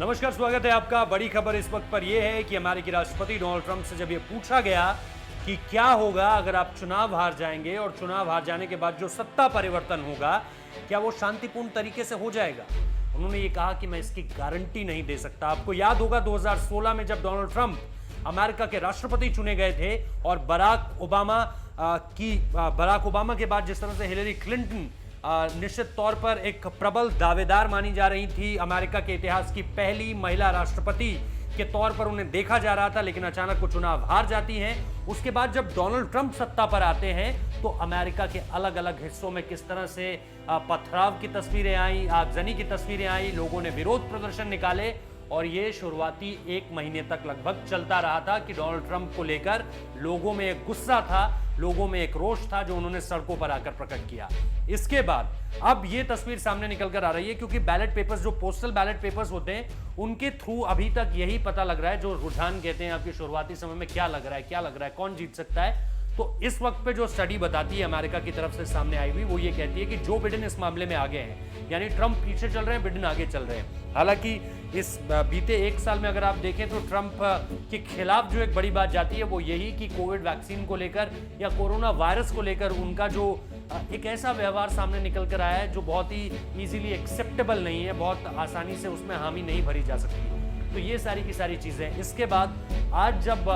नमस्कार, स्वागत है आपका। बड़ी खबर इस वक्त पर यह है कि अमेरिकी राष्ट्रपति डोनाल्ड ट्रंप से जब यह पूछा गया कि क्या होगा अगर आप चुनाव हार जाएंगे और चुनाव हार जाने के बाद जो सत्ता परिवर्तन होगा क्या वो शांतिपूर्ण तरीके से हो जाएगा, उन्होंने ये कहा कि मैं इसकी गारंटी नहीं दे सकता। आपको याद होगा 2016 में जब डोनाल्ड ट्रंप अमेरिका के राष्ट्रपति चुने गए थे और बराक ओबामा के बाद जिस तरह से हिलेरी क्लिंटन निश्चित तौर पर एक प्रबल दावेदार मानी जा रही थी, अमेरिका के इतिहास की पहली महिला राष्ट्रपति के तौर पर उन्हें देखा जा रहा था, लेकिन अचानक वो चुनाव हार जाती हैं। उसके बाद जब डोनाल्ड ट्रंप सत्ता पर आते हैं तो अमेरिका के अलग अलग हिस्सों में किस तरह से पथराव की तस्वीरें आई, आगजनी की तस्वीरें आई, लोगों ने विरोध प्रदर्शन निकाले और ये शुरुआती 1 महीने तक लगभग चलता रहा था कि डोनाल्ड ट्रंप को लेकर लोगों में एक गुस्सा था, लोगों में एक रोष था जो उन्होंने सड़कों पर आकर प्रकट किया। इसके बाद अब ये तस्वीर सामने निकल कर आ रही है क्योंकि बैलेट पेपर्स, जो पोस्टल बैलेट पेपर्स होते हैं, उनके थ्रू अभी तक यही पता लग रहा है, जो रुझान कहते हैं आपके शुरुआती समय में क्या लग रहा है, कौन जीत सकता है। तो इस वक्त पे जो स्टडी बताती है अमेरिका की तरफ से सामने आई हुई, वो ये कहती है कि जो बिडेन इस मामले में आगे हैं, यानी ट्रंप पीछे चल रहे हैं, बिडेन आगे चल रहे हैं। हालांकि इस बीते 1 साल में अगर आप देखें तो ट्रंप के खिलाफ जो एक बड़ी बात जाती है वो यही कि कोविड वैक्सीन को लेकर या कोरोना वायरस को लेकर उनका जो एक ऐसा व्यवहार सामने निकल कर आया है जो बहुत ही इजीली एक्सेप्टेबल नहीं है, बहुत आसानी से उसमें हामी नहीं भरी जा सकती। तो ये सारी की सारी चीजें। इसके बाद आज जब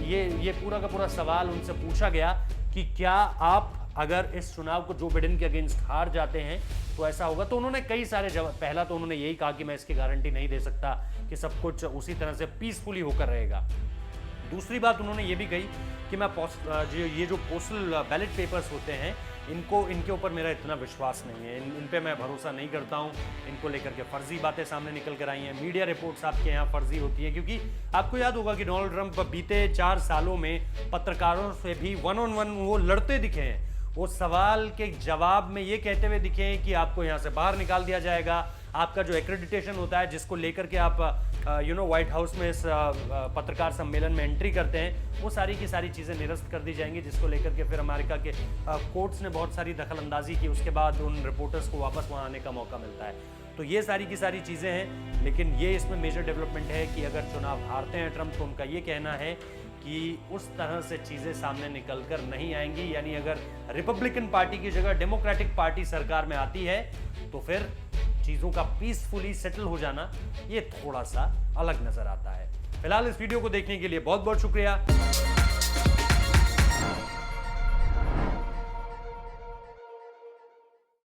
ये पूरा का पूरा सवाल उनसे पूछा गया कि क्या आप अगर इस चुनाव को जो बिडेन के अगेंस्ट हार जाते हैं तो ऐसा होगा, तो उन्होंने कई सारे जवाब। पहला तो उन्होंने यही कहा कि मैं इसकी गारंटी नहीं दे सकता कि सब कुछ उसी तरह से पीसफुली होकर रहेगा। दूसरी बात उन्होंने ये भी कही कि मैं ये जो पोस्टल बैलेट पेपर्स होते हैं इनके ऊपर मेरा इतना विश्वास नहीं है, इन पे मैं भरोसा नहीं करता हूं। इनको लेकर के फर्जी बातें सामने निकल कर आई हैं, मीडिया रिपोर्ट्स आपके यहाँ फर्जी होती हैं, क्योंकि आपको याद होगा कि डोनाल्ड ट्रंप बीते 4 सालों में पत्रकारों से भी 1-on-1 वो लड़ते दिखे हैं। वो सवाल के जवाब में ये कहते हुए दिखे हैं कि आपको यहाँ से बाहर निकाल दिया जाएगा, आपका जो एक्रेडिटेशन होता है जिसको लेकर के आप व्हाइट हाउस में इस पत्रकार सम्मेलन में एंट्री करते हैं, वो सारी की सारी चीज़ें निरस्त कर दी जाएंगी, जिसको लेकर के फिर अमेरिका के कोर्ट्स ने बहुत सारी दखलंदाजी की। उसके बाद उन रिपोर्टर्स को वापस वहाँ आने का मौका मिलता है। तो ये सारी की सारी चीज़ें हैं, लेकिन ये इसमें मेजर डेवलपमेंट है कि अगर चुनाव हारते हैं ट्रंप तो उनका ये कहना है कि उस तरह से चीज़ें सामने निकल कर नहीं आएंगी, यानी अगर रिपब्लिकन पार्टी की जगह डेमोक्रेटिक पार्टी सरकार में आती है तो फिर चीज़ों का पीसफुली सेटल हो जाना ये थोड़ा सा अलग नजर आता है। फिलहाल इस वीडियो को देखने के लिए बहुत बहुत शुक्रिया।